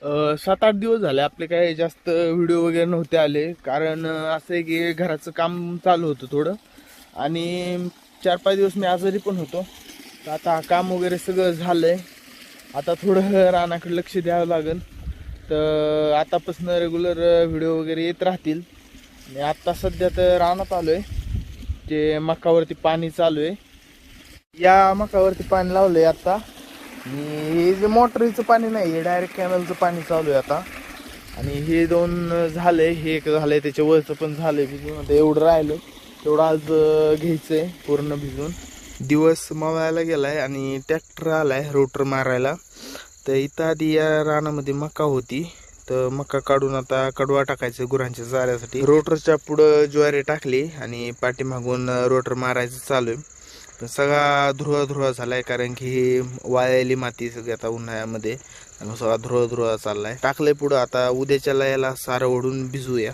7-8 दिवस झाले आपले काही जास्त व्हिडिओ वगैरे नव्हते आले, कारण असं आहे की घराचं काम चालू होतं थोडं, आणि 4-5 दिवस मी आजारी पण होतो. तर आता काम वगैरे सगळं झालंय. आता थोडं रानाकडे लक्ष द्यावं लागेल. तर आतापासून रेग्युलर व्हिडिओ वगैरे येत राहतील. आणि आत्ता सध्या तर रानात आलोय, जे मकावरती पाणी चालू आहे. या मकावरती पाणी लावलंय आता. आणि हे जे मोटरीचं पाणी नाही, हे डायरेक्ट कॅनलचं पाणी चालू आहे आता. आणि हे 2 झालंय, हे एक झालंय, त्याच्या वरचं पण झालंय भिजून. आता एवढं राहिलं, तेवढं आज घ्यायचंय पूर्ण भिजून. दिवस मवायला गेलाय आणि ट्रॅक्टर आलाय रोटर मारायला. तर इथं आधी या रानामध्ये मका होती, तर मका काढून आता कडवा टाकायचं गुरांच्या चाऱ्यासाठी. रोटरच्या पुढं ज्वारी टाकली आणि पाठीमागून रोटर मारायचं चालू आहे. पण सगळा धुरळा धुरळा झालाय, कारण की ही वाळलेली माती सगळी आता उन्हाळ्यामध्ये, सगळा धुरळा धुरळा चाललाय. टाकलंय पुढं, आता उद्याच्याला याला सारं ओढून भिजूया.